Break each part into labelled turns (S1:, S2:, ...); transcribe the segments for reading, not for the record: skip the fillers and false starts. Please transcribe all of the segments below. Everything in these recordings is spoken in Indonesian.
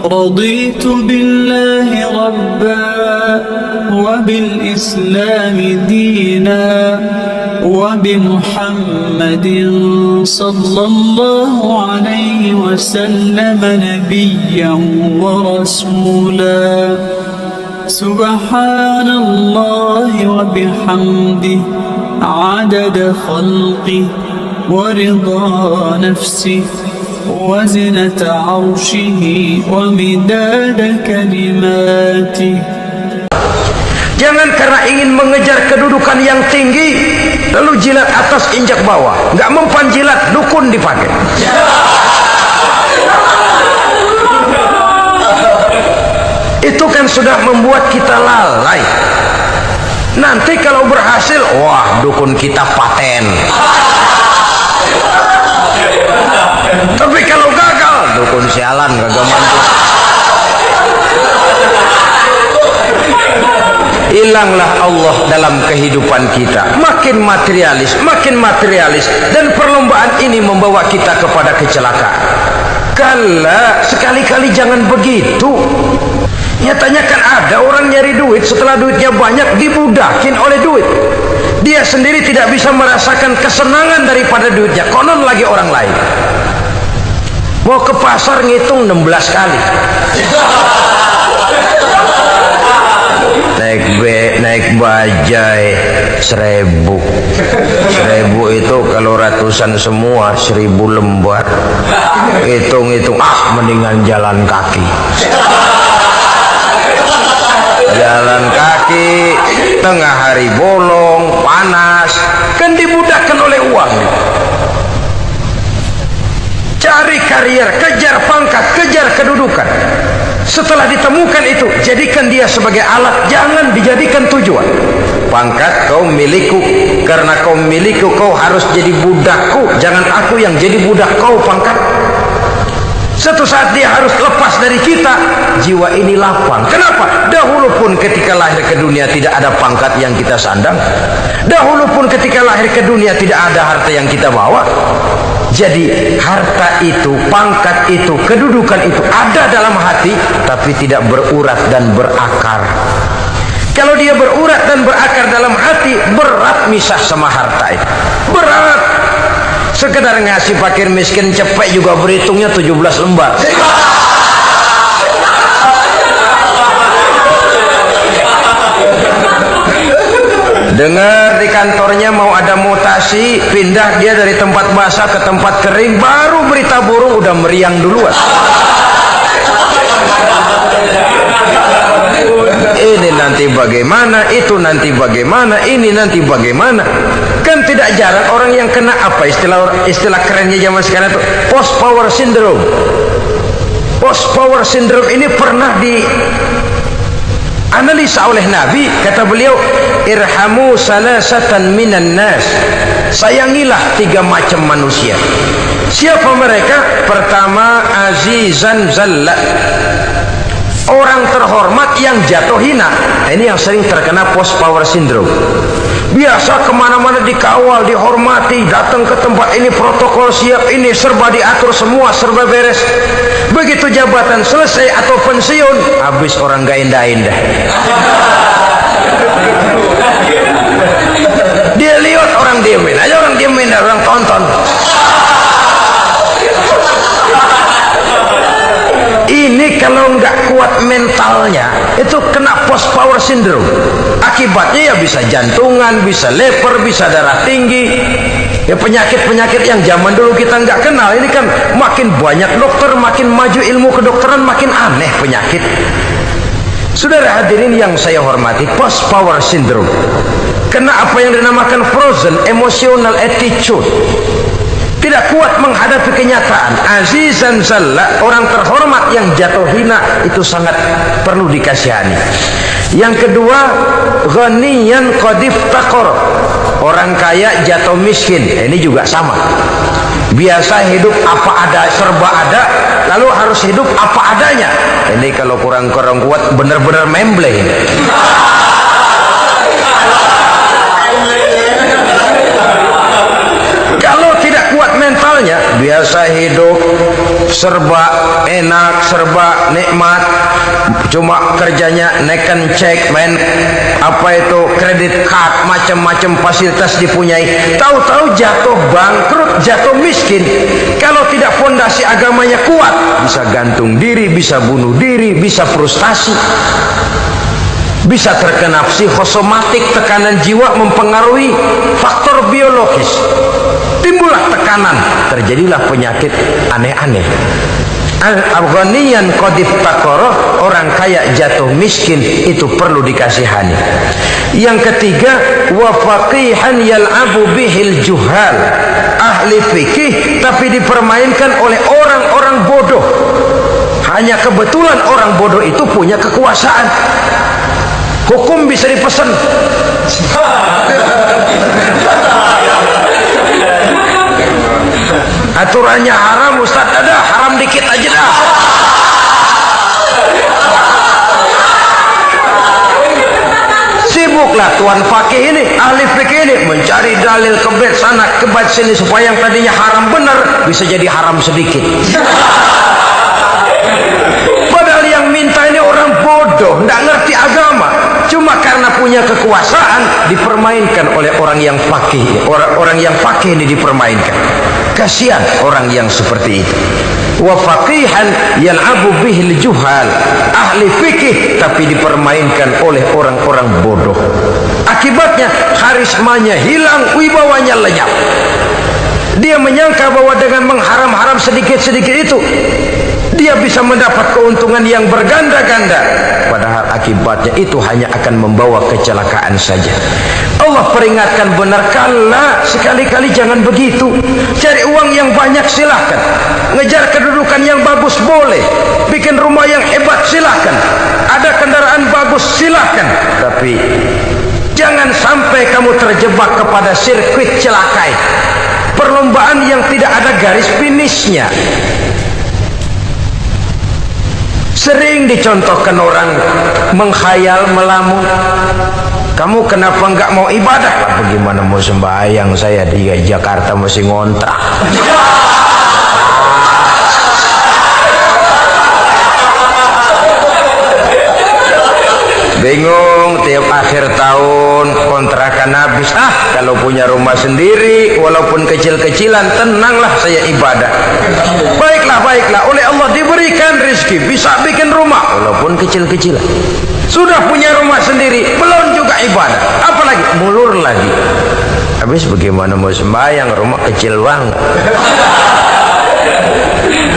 S1: رضيت بالله ربا وبالإسلام دينا وبمحمد صلى الله عليه وسلم نبيا ورسولا سبحان الله وبحمده عدد خلقه ورضا نفسه وزنة عرشه ومداد كلماته.
S2: Jangan karena ingin mengejar kedudukan yang tinggi lalu jilat atas injak bawah, nggak mempan jilat dukun dipakai. Itu kan sudah membuat kita lalai. Nanti kalau berhasil, wah dukun kita paten. Tapi kalau gagal, dukun sialan kagak mantu. Hilanglah Allah dalam kehidupan kita. Makin materialis dan perlombaan ini membawa kita kepada kecelakaan. Kala, sekali-kali jangan begitu. Nyatanya kan ada orang nyari duit, setelah duitnya banyak dibudakin oleh duit. Dia sendiri tidak bisa merasakan kesenangan daripada duitnya, konon lagi orang lain. Mau ke pasar ngitung 16 kali. Naik bajai 1000 itu kalau ratusan semua 1000 lembar. Hitung mendingan jalan kaki. Jalan kaki tengah hari bolong panas, kan dibudakkan oleh uang. Cari karier, kejar pangkat, kejar kedudukan. Setelah ditemukan itu, jadikan dia sebagai alat, jangan dijadikan tujuan. Pangkat kau milikku, karena kau milikku kau harus jadi budakku, jangan aku yang jadi budak kau. Pangkat satu saat dia harus lepas dari kita, jiwa ini lapang. Kenapa? Dahulu pun ketika lahir ke dunia tidak ada pangkat yang kita sandang. Dahulu pun ketika lahir ke dunia tidak ada harta yang kita bawa. Jadi harta itu, pangkat itu, kedudukan itu ada dalam hati, tapi tidak berurat dan berakar. Kalau dia berurat dan berakar dalam hati, berat misah sama harta itu. Berat. Sekedar ngasih fakir miskin cepet juga berhitungnya 17 lembar. Dengar di kantornya mau ada mutasi, pindah dia dari tempat basah ke tempat kering, baru berita burung udah meriang duluan. Ini nanti bagaimana, itu nanti bagaimana, ini nanti bagaimana. Kan tidak jarang orang yang kena apa istilah kerennya zaman sekarang itu post power syndrome. Post power syndrome ini pernah dianalisa oleh Nabi. Kata beliau, irhamu salasatan minan nas, sayangilah 3 macam manusia. Siapa mereka? Pertama, azizan zalla, orang terhormat yang jatuh hina. Ini yang sering terkena post power syndrome. Biasa kemana-mana dikawal, dihormati, datang ke tempat ini protokol siap, ini serba diatur semua, serba beres. Begitu jabatan selesai atau pensiun, habis orang gak indah-indah. Dia lihat orang diemin aja, orang diemin, orang tonton. Ini kalau nggak kuat mentalnya, itu kena post power syndrome. Akibatnya ya bisa jantungan, bisa leper, bisa darah tinggi. Ya penyakit-penyakit yang zaman dulu kita nggak kenal. Ini kan makin banyak dokter, makin maju ilmu kedokteran, makin aneh penyakit. Saudara hadirin yang saya hormati, post power syndrome kena apa yang dinamakan frozen emotional attitude. Tidak kuat menghadapi kenyataan. Azizan zalla, orang terhormat yang jatuh hina, itu sangat perlu dikasihani. Yang kedua, ghaniyan qad iftaqar, orang kaya jatuh miskin. Ini juga sama. Biasa hidup apa ada, serba ada, lalu harus hidup apa adanya. Ini kalau kurang kuat benar-benar memble. Kalau tidak kuat mentalnya, biasa hidup serba enak, serba nikmat, cuma kerjanya neken cek, main apa itu kredit card, macam-macam fasilitas dipunyai, tahu-tahu jatuh bangkrut, jatuh miskin. Kalau tidak fondasi agamanya kuat, bisa gantung diri, bisa bunuh diri, bisa frustasi, bisa terkena psikosomatik, tekanan jiwa mempengaruhi faktor biologis, timbullah tekanan, terjadilah penyakit aneh-aneh. Al-Afghaniyan qadif takoroh, orang kaya jatuh miskin, itu perlu dikasihani. Yang ketiga, wa faqihan yal'abu bihil juhal, ahli fikih tapi dipermainkan oleh orang-orang bodoh. Hanya kebetulan orang bodoh itu punya kekuasaan. Hukum bisa dipesan. Aturannya haram, Ustaz, ada haram dikit aja dah. Sibuklah tuan fakih ini, ahli fikih ini mencari dalil kebet sana kebet sini supaya yang tadinya haram benar bisa jadi haram sedikit. Padahal yang minta ini orang bodoh, tidak ngerti agama, cuma karena punya kekuasaan dipermainkan oleh orang yang fakih. Orang yang fakih ini dipermainkan. Kasihan orang yang seperti itu. Wa faqihan yal'abu bihil juhal, ahli fikih tapi dipermainkan oleh orang-orang bodoh. Akibatnya karismanya hilang, wibawanya lenyap. Dia menyangka bahwa dengan mengharam-haram sedikit-sedikit itu dia bisa mendapat keuntungan yang berganda-ganda, padahal akibatnya itu hanya akan membawa kecelakaan saja. Allah peringatkan benar, kala sekali-kali jangan begitu. Cari uang yang banyak silahkan, ngejar kedudukan yang bagus boleh, bikin rumah yang hebat silahkan, ada kendaraan bagus silahkan, tapi jangan sampai kamu terjebak kepada sirkuit celakai, perlombaan yang tidak ada garis finishnya. Sering dicontohkan orang menghayal, melamun. Kamu kenapa enggak mau ibadah? Lah, bagaimana mau sembahyang, saya di Jakarta masih ngontrak. Bingung, tiap akhir tahun kontrakan habis. Kalau punya rumah sendiri walaupun kecil-kecilan, tenanglah saya ibadah. Baiklah, oleh Allah diberikan rezeki bisa bikin rumah walaupun kecil-kecilan. Sudah punya rumah sendiri, belum juga ibadah, apalagi mulur lagi. Habis bagaimana mau sembahyang, rumah kecil banget,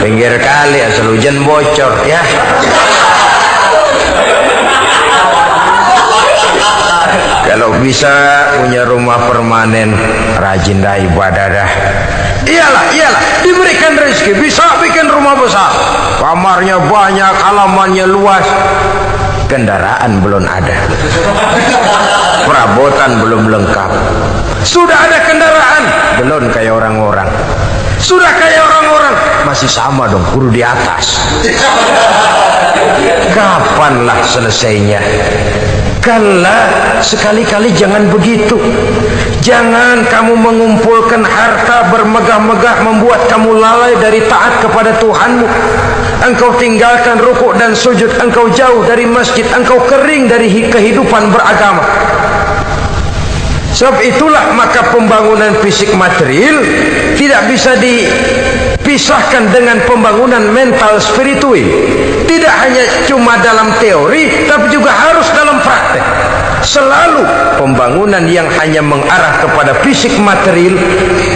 S2: pinggir kali, asal hujan bocor ya. Kalau bisa punya rumah permanen, rajin dah ibadah dah. Iyalah, diberikan rezeki bisa bikin rumah besar, kamarnya banyak, halamannya luas, kendaraan belum ada, perabotan belum lengkap. Sudah ada kendaraan, belum kayak orang-orang. Sudah kayak orang-orang, masih sama dong, kudu di atas. Kapanlah selesainya? Kala, sekali-kali jangan begitu. Jangan kamu mengumpulkan harta bermegah-megah membuat kamu lalai dari taat kepada Tuhanmu. Engkau tinggalkan rukuk dan sujud, engkau jauh dari masjid, engkau kering dari kehidupan beragama. Sebab itulah maka pembangunan fisik material tidak bisa dipisahkan dengan pembangunan mental spiritual. Tidak hanya cuma dalam teori, tapi juga harus dalam praktek. Selalu pembangunan yang hanya mengarah kepada fisik material,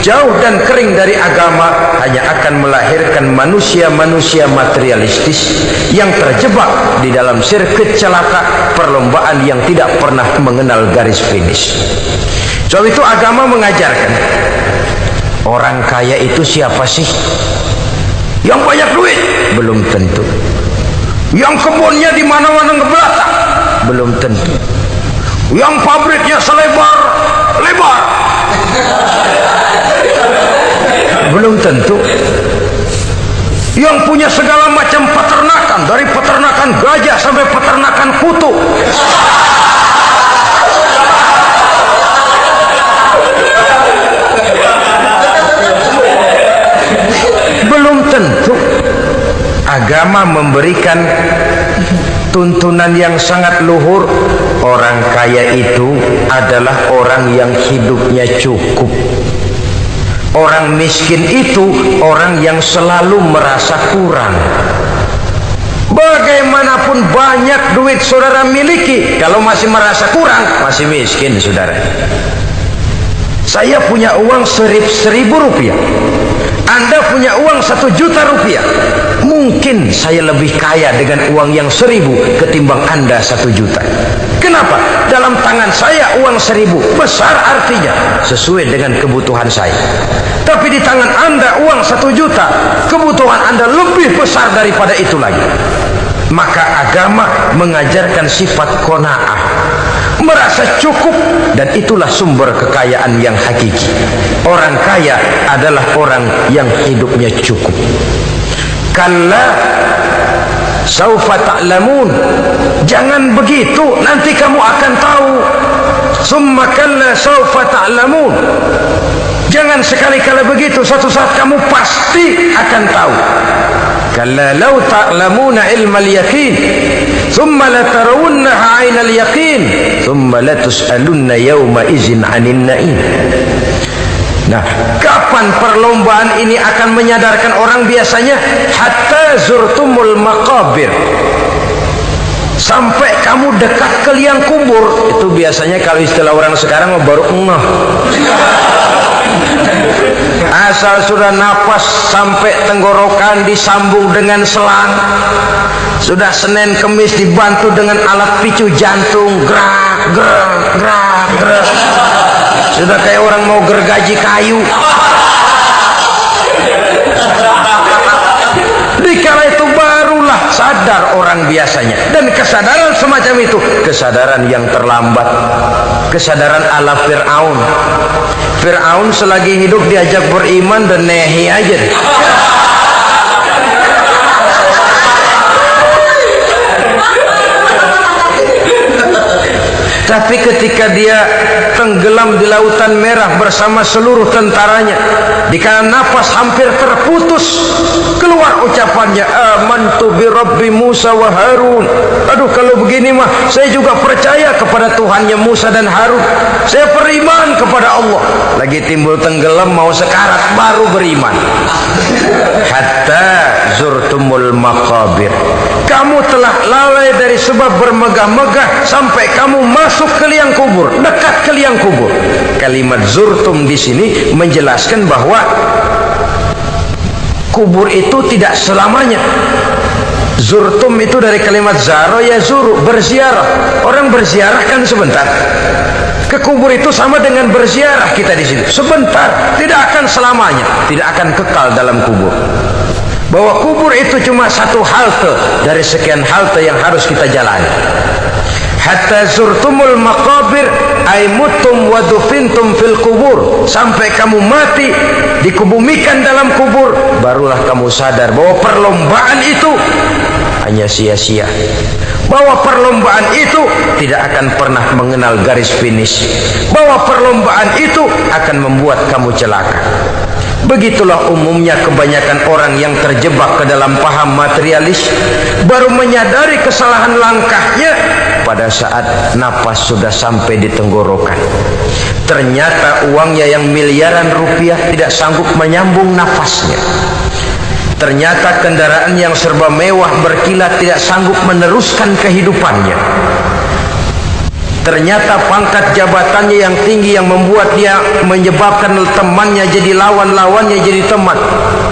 S2: jauh dan kering dari agama, hanya akan melahirkan manusia-manusia materialistis yang terjebak di dalam sirkuit celaka perlombaan yang tidak pernah mengenal garis finish. Sebab itu agama mengajarkan, orang kaya itu siapa sih? Yang banyak duit? Belum tentu. Yang kebunnya di mana-mana ngebelakang? Belum tentu. Yang pabriknya selebar-lebar? Belum tentu. Yang punya segala macam peternakan, dari peternakan gajah sampai peternakan kutu? Belum tentu. agama memberikan tuntunan yang sangat luhur. Orang kaya itu adalah orang yang hidupnya cukup. Orang miskin itu orang yang selalu merasa kurang. Bagaimanapun banyak duit saudara miliki, kalau masih merasa kurang, masih miskin saudara. Saya punya uang 1.000 rupiah, Anda punya uang 1 juta rupiah. Mungkin saya lebih kaya dengan uang yang 1.000 ketimbang Anda 1 juta. Kenapa? Dalam tangan saya uang 1.000 besar, artinya sesuai dengan kebutuhan saya. Tapi di tangan Anda uang 1 juta, kebutuhan Anda lebih besar daripada itu lagi. Maka agama mengajarkan sifat qanaah, merasa cukup, dan itulah sumber kekayaan yang hakiki. Orang kaya adalah orang yang hidupnya cukup. Kalla saufa ta'lamun, jangan begitu, nanti kamu akan tahu. Summa kalla saufa ta'lamun, jangan sekali-kali begitu, suatu saat kamu pasti akan tahu. Kalla law ta'lamuna ilmal yaqin thumma latarawunnaha 'ainal yaqin thumma latus'alunna yawma idzin 'anil na'im. Nah, kapan perlombaan ini akan menyadarkan orang? Biasanya hatta zurtumul maqabir, sampai kamu dekat ke liang kubur. Itu biasanya kalau istilah orang sekarang baru ngeh. Asal sudah napas sampai tenggorokan disambung dengan selang, sudah Senin Kemis dibantu dengan alat picu jantung, gerak gerak gerak gerak, sudah kayak orang mau gergaji kayu. Dikala itu barulah sadar orang biasanya. Dan kesadaran semacam itu kesadaran yang terlambat, kesadaran ala Fir'aun. Fir'aun selagi hidup diajak beriman dan nehi aja. Tapi ketika dia tenggelam di lautan merah bersama seluruh tentaranya, dikala nafas hampir terputus, keluar ucapannya, amantu bi Rabbi Musa wa Harun. Aduh, kalau begini mah saya juga percaya kepada Tuhannya Musa dan Harun. Saya beriman kepada Allah. Lagi timbul tenggelam mau sekarat baru beriman. Hatta zurtumul maqabir, kamu telah lalai dari sebab bermegah-megah sampai kamu masuk ke liang kubur, dekat ke liang kubur. Kalimat zurtum di sini menjelaskan bahwa kubur itu tidak selamanya. Zurtum itu dari kalimat zaro ya zuru, berziarah. Orang berziarah kan sebentar. Ke kubur itu sama dengan berziarah kita di sini, sebentar, tidak akan selamanya, tidak akan kekal dalam kubur. Bahwa kubur itu cuma satu halte dari sekian halte yang harus kita jalani. Hatta zurtumul maqabir ay mutum wa dufintum fil kubur, sampai kamu mati dikubumikan dalam kubur, barulah kamu sadar bahwa perlombaan itu hanya sia-sia, bahwa perlombaan itu tidak akan pernah mengenal garis finish, bahwa perlombaan itu akan membuat kamu celaka. Begitulah umumnya kebanyakan orang yang terjebak ke dalam paham materialis, baru menyadari kesalahan langkahnya pada saat napas sudah sampai di tenggorokan. Ternyata uangnya yang miliaran rupiah tidak sanggup menyambung nafasnya. Ternyata kendaraan yang serba mewah berkilat tidak sanggup meneruskan kehidupannya. Ternyata pangkat jabatannya yang tinggi yang membuat dia menyebabkan temannya jadi lawan, lawannya jadi teman,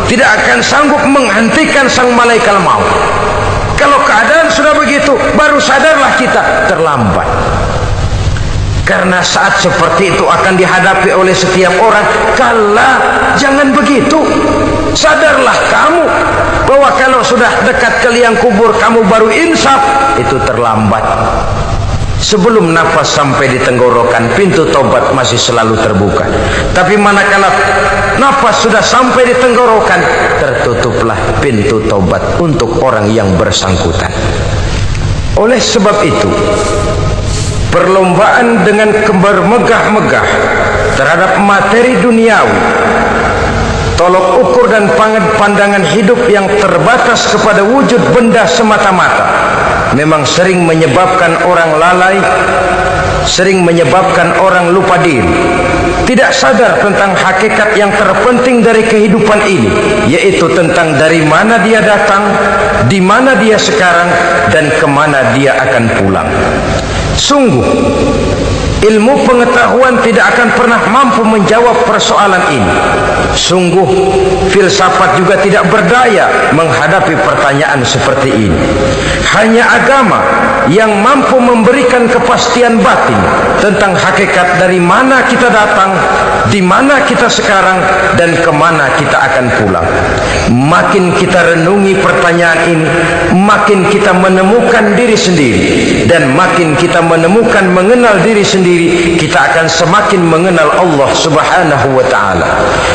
S2: tidak akan sanggup menghentikan sang malaikat maut. Kalau keadaan sudah begitu, baru sadarlah kita terlambat. Karena saat seperti itu akan dihadapi oleh setiap orang. Kala, jangan begitu. Sadarlah kamu bahwa kalau sudah dekat ke liang kubur kamu baru insaf, itu terlambat. Sebelum nafas sampai di tenggorokan, pintu tobat masih selalu terbuka. Tapi manakala nafas sudah sampai di tenggorokan, tertutuplah pintu tobat untuk orang yang bersangkutan. Oleh sebab itu, perlombaan dengan bermegah-megah terhadap materi duniawi tolok ukur dan pandangan hidup yang terbatas kepada wujud benda semata-mata memang sering menyebabkan orang lalai, sering menyebabkan orang lupa diri, tidak sadar tentang hakikat yang terpenting dari kehidupan ini, yaitu tentang dari mana dia datang, di mana dia sekarang, dan kemana dia akan pulang. Sungguh ilmu pengetahuan tidak akan pernah mampu menjawab persoalan ini. Sungguh filsafat juga tidak berdaya menghadapi pertanyaan seperti ini. Hanya agama yang mampu memberikan kepastian batin tentang hakikat dari mana kita datang, di mana kita sekarang, dan kemana kita akan pulang. Makin kita renungi pertanyaan ini, makin kita menemukan diri sendiri, dan makin kita menemukan mengenal diri sendiri, kita akan semakin mengenal Allah Subhanahu wa ta'ala.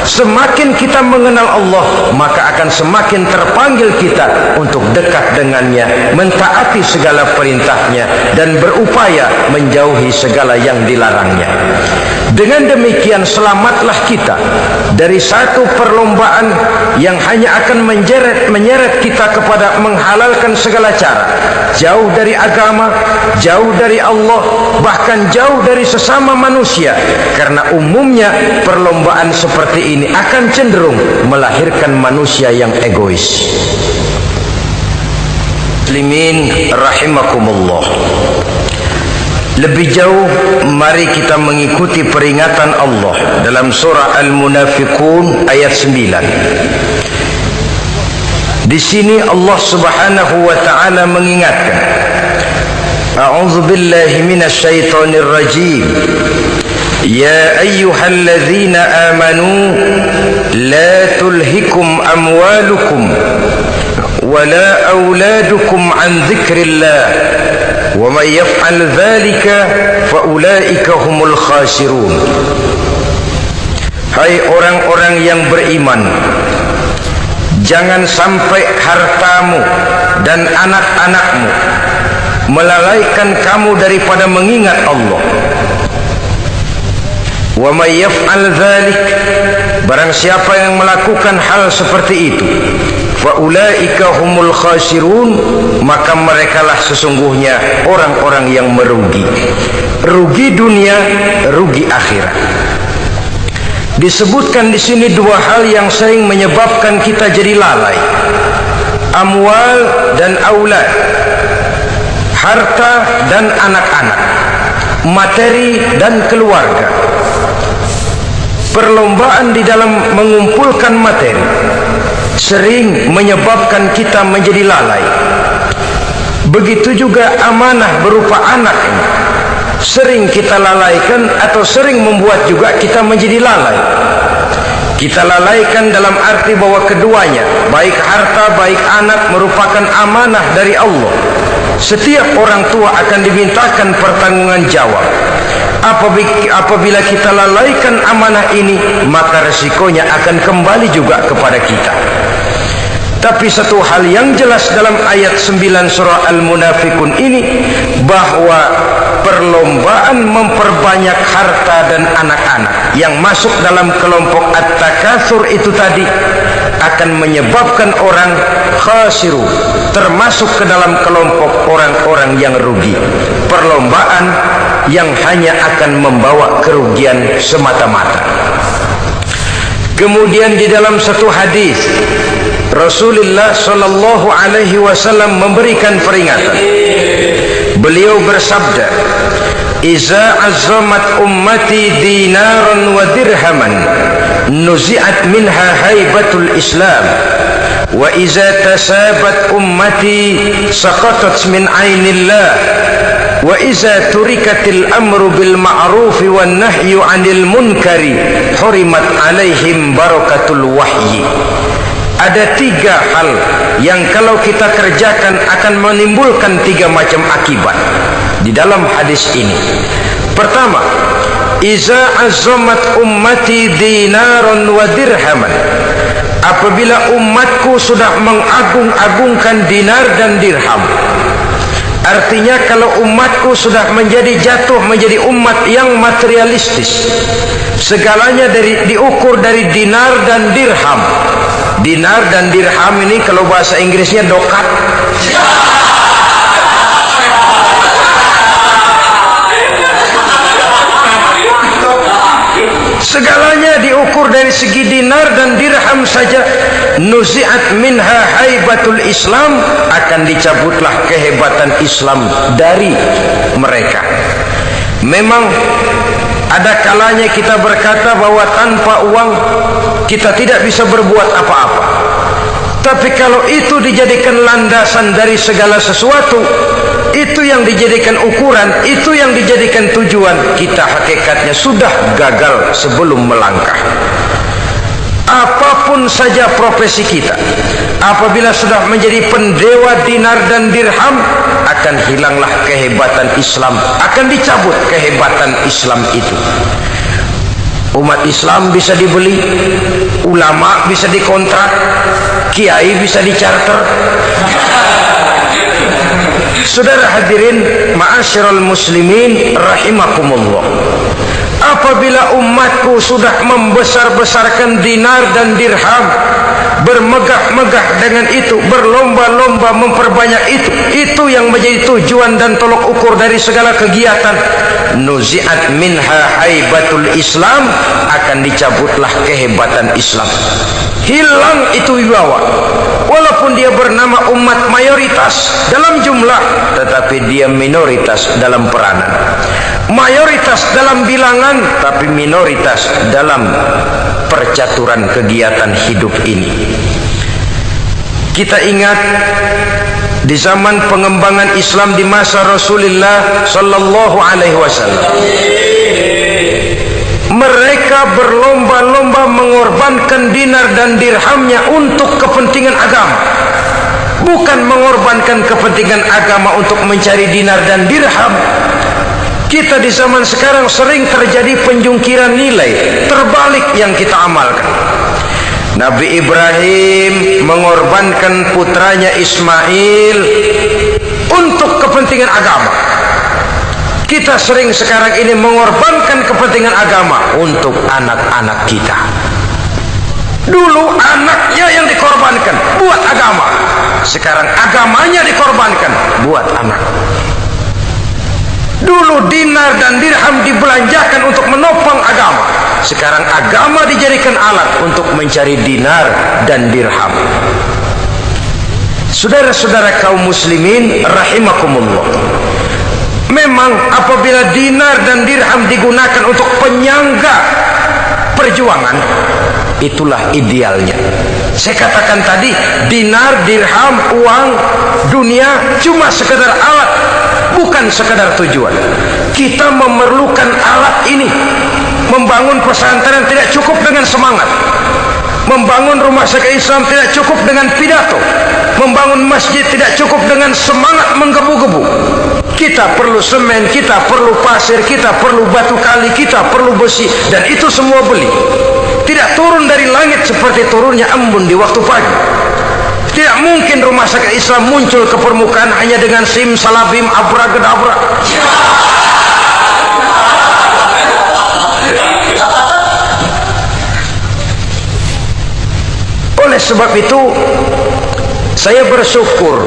S2: Semakin kita mengenal Allah, maka akan semakin terpanggil kita untuk dekat dengannya, mentaati segala perintahnya, dan berupaya menjauhi segala yang dilarangnya. Dengan demikian selamatlah kita dari satu perlombaan yang hanya akan menyeret kita kepada menghalalkan segala cara, jauh dari agama, jauh dari Allah, bahkan jauh dari sesama manusia. Karena umumnya perlombaan seperti ini akan cenderung melahirkan manusia yang egois. Muslimin rahimakumullah. Lebih jauh, mari kita mengikuti peringatan Allah dalam surah Al-Munafiqun ayat 9. Di sini Allah Subhanahu wa taala mengingatkan, A'udzu billahi minasy syaithanir rajim. Ya ayyuhalladzina amanu la tulhikum amwalukum wala auladukum an dzikrillah wa may yaf'al dzalika fa ulaika humul khasirun. Hai orang-orang yang beriman, jangan sampai hartamu dan anak-anakmu melalaikan kamu daripada mengingat Allah. Wa may yaf'al dzalik, barang siapa yang melakukan hal seperti itu, fa ulaika humul khasirun, maka merekalah sesungguhnya orang-orang yang merugi. Rugi dunia, rugi akhirat. Disebutkan di sini dua hal yang sering menyebabkan kita jadi lalai. Amwal dan aulad, harta dan anak-anak, materi dan keluarga. Perlombaan di dalam mengumpulkan materi sering menyebabkan kita menjadi lalai. Begitu juga amanah berupa anak ini sering kita lalaikan atau sering membuat juga kita menjadi lalai. Kita lalaikan dalam arti bahwa keduanya, baik harta baik anak, merupakan amanah dari Allah. Setiap orang tua akan dimintakan pertanggungan jawab. Apabila kita lalaikan amanah ini, maka resikonya akan kembali juga kepada kita. Tapi satu hal yang jelas dalam ayat 9 surah Al-Munafiqun ini, bahwa perlombaan memperbanyak harta dan anak-anak yang masuk dalam kelompok at-takatsur itu tadi akan menyebabkan orang khasiru, termasuk ke dalam kelompok orang-orang yang rugi. Perlombaan yang hanya akan membawa kerugian semata-mata. Kemudian di dalam satu hadis Rasulullah sallallahu alaihi wasallam memberikan peringatan. Beliau bersabda, "Iza azzamat ummati dinaran wa dirhaman, nuzi'at minha haibatul Islam. Wa iza tasabat ummati saqatat min ainillah. Wa iza turikatil amru bil ma'rufi wan nahyu 'anil munkari, hurimat 'alaihim barakatul wahyi." Ada tiga hal yang kalau kita kerjakan akan menimbulkan tiga macam akibat di dalam hadis ini. Pertama, iza azzamat ummati dinaran wa dirhaman. Apabila umatku sudah mengagung-agungkan dinar dan dirham, Artinya kalau umatku sudah jatuh menjadi umat yang materialistis, segalanya diukur dari dinar dan dirham. Dinar dan dirham ini kalau bahasa Inggrisnya dokat. Segalanya diukur dari segi dinar dan dirham saja. Nuzi'at minha haibatul Islam, akan dicabutlah kehebatan Islam dari mereka. Memang ada kalanya kita berkata bahwa tanpa uang kita tidak bisa berbuat apa-apa. Tapi kalau itu dijadikan landasan dari segala sesuatu, itu yang dijadikan ukuran, itu yang dijadikan tujuan, kita hakikatnya sudah gagal sebelum melangkah. Apapun saja profesi kita, apabila sudah menjadi pendewa dinar dan dirham, akan hilanglah kehebatan Islam, akan dicabut kehebatan Islam itu. Umat Islam bisa dibeli, ulama bisa dikontrak, kiai bisa dicarter. Saudara hadirin ma'asyiral muslimin rahimakumullah, apabila umatku sudah membesar-besarkan dinar dan dirham, bermegah-megah dengan itu, berlomba-lomba memperbanyak itu yang menjadi tujuan dan tolok ukur dari segala kegiatan, nuzi'at minha haibatul Islam, akan dicabutlah kehebatan Islam. Hilang itu wibawa. Walaupun dia bernama umat mayoritas dalam jumlah, tetapi dia minoritas dalam peranan. Mayoritas dalam bilangan, tapi minoritas dalam percaturan kegiatan hidup ini. Kita ingat di zaman pengembangan Islam di masa Rasulullah sallallahu alaihi wasallam, mereka berlomba-lomba mengorbankan dinar dan dirhamnya untuk kepentingan agama, bukan mengorbankan kepentingan agama untuk mencari dinar dan dirham. Kita di zaman sekarang sering terjadi penjungkiran nilai, terbalik yang kita amalkan. Nabi Ibrahim mengorbankan putranya Ismail untuk kepentingan agama. Kita sering sekarang ini mengorbankan kepentingan agama untuk anak-anak kita. Dulu anaknya yang dikorbankan buat agama, sekarang agamanya dikorbankan buat anak. Dulu dinar dan dirham dibelanjakan untuk menopang agama, sekarang agama dijadikan alat untuk mencari dinar dan dirham. Saudara-saudara kaum muslimin rahimakumullah, memang apabila dinar dan dirham digunakan untuk penyangga perjuangan, itulah idealnya. Saya katakan tadi, dinar, dirham, uang, dunia cuma sekedar alat, bukan sekedar tujuan. Kita memerlukan alat ini. Membangun pesantren tidak cukup dengan semangat. Membangun rumah sakit Islam tidak cukup dengan pidato. Membangun masjid tidak cukup dengan semangat menggebu-gebu. Kita perlu semen, kita perlu pasir, kita perlu batu kali, kita perlu besi, dan itu semua beli. Tidak turun dari langit seperti turunnya embun di waktu pagi. Tidak mungkin rumah sakit Islam muncul ke permukaan hanya dengan simsalabim abracadabra. Oleh sebab itu, saya bersyukur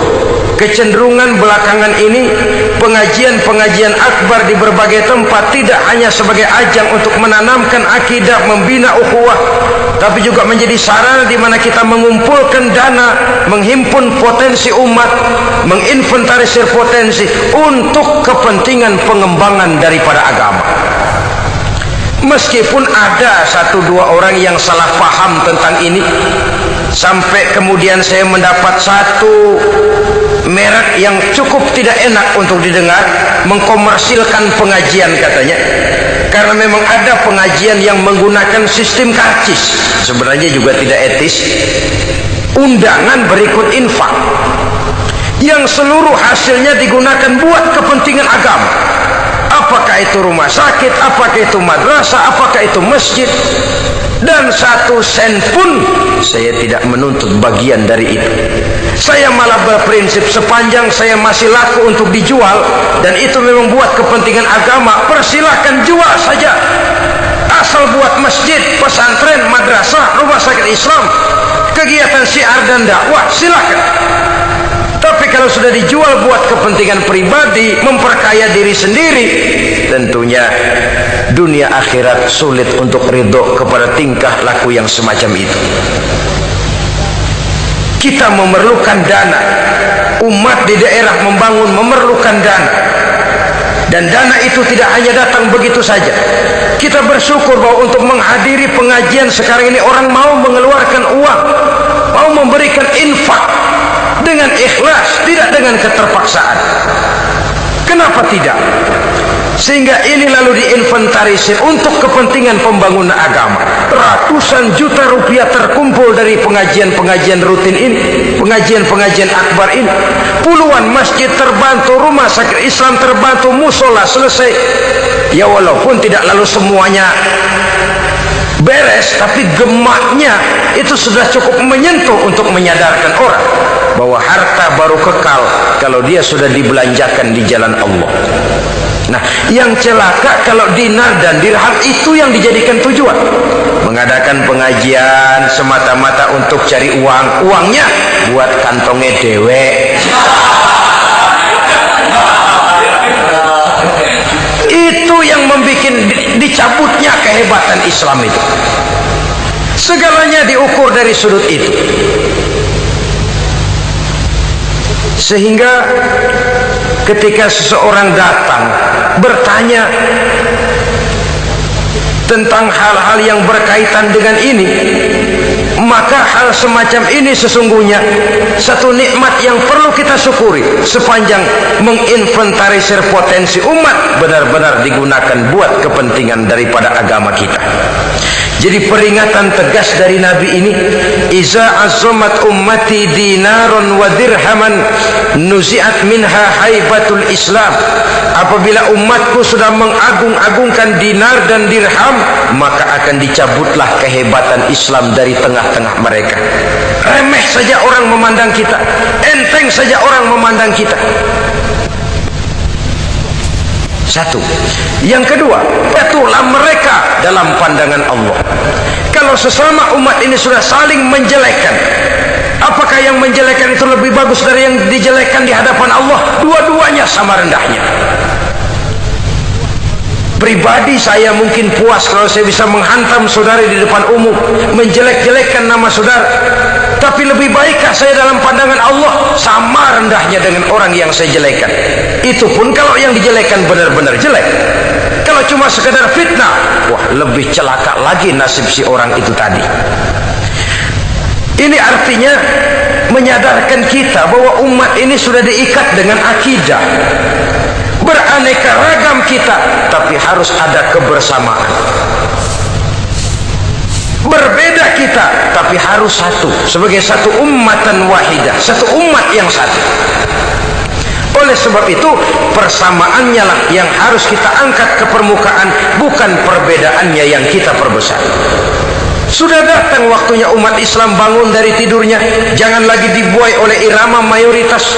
S2: kecenderungan belakangan ini pengajian-pengajian akbar di berbagai tempat tidak hanya sebagai ajang untuk menanamkan akidah, membina ukhuwah, tapi juga menjadi sarana di mana kita mengumpulkan dana, menghimpun potensi umat, menginventarisir potensi untuk kepentingan pengembangan daripada agama. Meskipun ada satu dua orang yang salah paham tentang ini, sampai kemudian saya mendapat satu merek yang cukup tidak enak untuk didengar, mengkomersilkan pengajian katanya, karena memang ada pengajian yang menggunakan sistem karcis, sebenarnya juga tidak etis. Undangan berikut infak yang seluruh hasilnya digunakan buat kepentingan agama. Apakah itu rumah sakit, apakah itu madrasah, apakah itu masjid. dan 1 sen pun saya tidak menuntut bagian dari itu. Saya malah berprinsip sepanjang saya masih laku untuk dijual dan itu memang buat kepentingan agama, persilahkan jual saja. Asal buat masjid, pesantren, madrasah, rumah sakit Islam, kegiatan syiar dan dakwah, silakan. Tapi kalau sudah dijual buat kepentingan pribadi, memperkaya diri sendiri, tentunya dunia akhirat sulit untuk ridho kepada tingkah laku yang semacam itu. Kita memerlukan dana. Umat di daerah membangun memerlukan dana. Dan dana itu tidak hanya datang begitu saja. Kita bersyukur bahwa untuk menghadiri pengajian sekarang ini orang mau mengeluarkan uang, mau memberikan infak dengan ikhlas, tidak dengan keterpaksaan. Kenapa tidak? Sehingga ini lalu diinventarisir untuk kepentingan pembangunan agama. Ratusan juta rupiah terkumpul dari pengajian-pengajian rutin ini, pengajian-pengajian akbar ini. Puluhan masjid terbantu, rumah sakit Islam terbantu, musola selesai. Ya walaupun tidak lalu semuanya beres, tapi gemaknya itu sudah cukup menyentuh untuk menyadarkan orang bahwa harta baru kekal kalau dia sudah dibelanjakan di jalan Allah. Nah, yang celaka kalau dinar dan dirham itu yang dijadikan tujuan. Mengadakan pengajian semata-mata untuk cari uang, uangnya buat kantongnya dewe. Itu yang membuat dicabutnya kehebatan Islam itu. Segalanya diukur dari sudut itu. Sehingga ketika seseorang datang bertanya tentang hal-hal yang berkaitan dengan ini, maka hal semacam ini sesungguhnya satu nikmat yang perlu kita syukuri sepanjang menginventarisir potensi umat benar-benar digunakan buat kepentingan daripada agama kita. Jadi peringatan tegas dari Nabi ini, iza azamat ummati dinaron wa dirhaman nuzi'at minha haibatul Islam. Apabila umatku sudah mengagung-agungkan dinar dan dirham, maka akan dicabutlah kehebatan Islam dari tengah-tengah mereka. Remeh saja orang memandang kita, enteng saja orang memandang kita. Satu. Yang kedua, patuhlah mereka dalam pandangan Allah. Kalau sesama umat ini sudah saling menjelekkan, apakah yang menjelekkan itu lebih bagus dari yang dijelekkan di hadapan Allah? Dua-duanya sama rendahnya. Pribadi saya mungkin puas kalau saya bisa menghantam saudara di depan umum, menjelek-jelekkan nama saudara. Tapi lebih baikkah saya dalam pandangan Allah? Sama rendahnya dengan orang yang saya jelekkan. Itu pun kalau yang dijelekan benar-benar jelek. Kalau cuma sekedar fitnah, wah lebih celaka lagi nasib si orang itu tadi. Ini artinya menyadarkan kita bahwa umat ini sudah diikat dengan akidah. Beraneka ragam kita, tapi harus ada kebersamaan. Berbeda kita, tapi harus satu, sebagai satu ummatan wahidah, satu umat yang satu. Oleh sebab itu, persamaannya lah yang harus kita angkat ke permukaan, bukan perbedaannya yang kita perbesar. Sudah datang waktunya umat Islam bangun dari tidurnya, jangan lagi dibuai oleh irama mayoritas.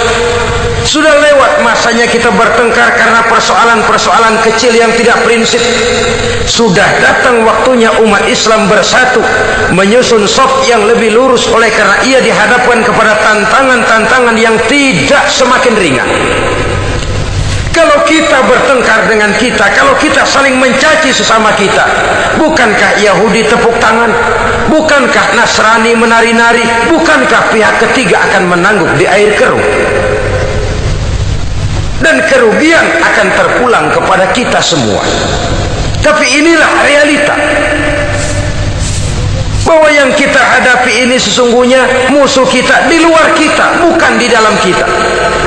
S2: Sudah lewat masanya kita bertengkar karena persoalan-persoalan kecil yang tidak prinsip. Sudah datang waktunya umat Islam bersatu, menyusun saf yang lebih lurus, oleh karena ia dihadapkan kepada tantangan-tantangan yang tidak semakin ringan. Kalau kita bertengkar dengan kita, kalau kita saling mencaci sesama kita, bukankah Yahudi tepuk tangan? Bukankah Nasrani menari-nari? Bukankah pihak ketiga akan menangguk di air keruh? Dan kerugian akan terpulang kepada kita semua. Tapi inilah realita, bahwa yang kita hadapi ini sesungguhnya musuh kita di luar kita, bukan di dalam kita.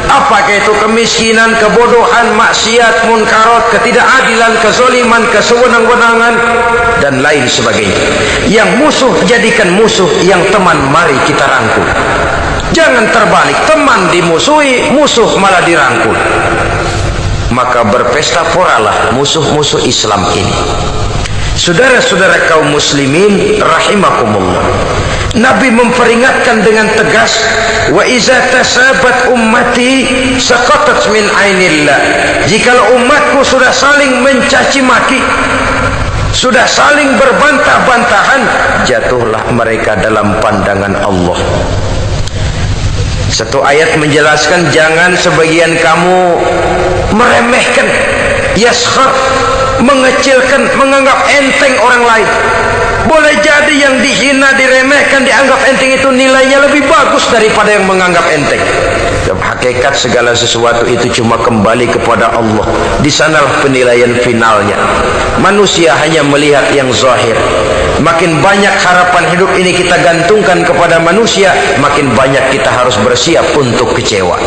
S2: Apakah itu kemiskinan, kebodohan, maksiat, munkarat, ketidakadilan, kezaliman, kesewenang-wenangan, dan lain sebagainya. Yang musuh jadikan musuh, yang teman mari kita rangkul. Jangan terbalik, teman dimusuhi, musuh malah dirangkul. Maka berpesta poralah musuh-musuh Islam ini. Saudara-saudara kaum muslimin rahimakumullah, Nabi memperingatkan dengan tegas, wa iza tasabat ummati saqatat min ainillah. Jikalau umatku sudah saling mencaci maki, sudah saling berbantah-bantahan, jatuhlah mereka dalam pandangan Allah. Satu ayat menjelaskan jangan sebagian kamu meremehkan, yaskhar, mengecilkan, menganggap enteng orang lain. Boleh jadi yang dihina, diremehkan, dianggap enteng itu nilainya lebih bagus daripada yang menganggap enteng. Dalam hakikat segala sesuatu itu cuma kembali kepada Allah. Di sanalah penilaian finalnya. Manusia hanya melihat yang zahir. Makin banyak harapan hidup ini kita gantungkan kepada manusia, makin banyak kita harus bersiap untuk kecewa.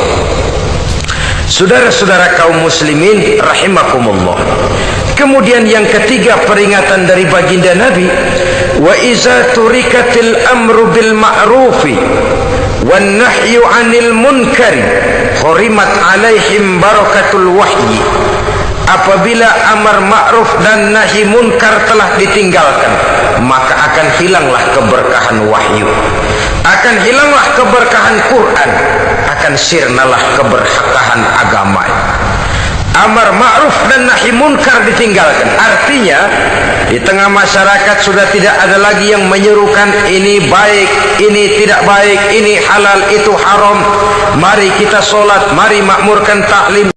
S2: Saudara-saudara kaum muslimin rahimakumullah. Kemudian yang ketiga peringatan dari baginda Nabi, wa iza turikatil amru bil ma'rufi wan nahyu 'anil munkari hurimat 'alaihim barakatul wahyi. Apabila amar ma'ruf dan nahi munkar telah ditinggalkan, maka akan hilanglah keberkahan wahyu, akan hilanglah keberkahan Quran, akan sirnalah keberkahan agama. Amar ma'ruf dan nahi munkar ditinggalkan, artinya di tengah masyarakat sudah tidak ada lagi yang menyerukan ini baik, ini tidak baik, ini halal, itu haram. Mari kita solat, mari makmurkan taklim.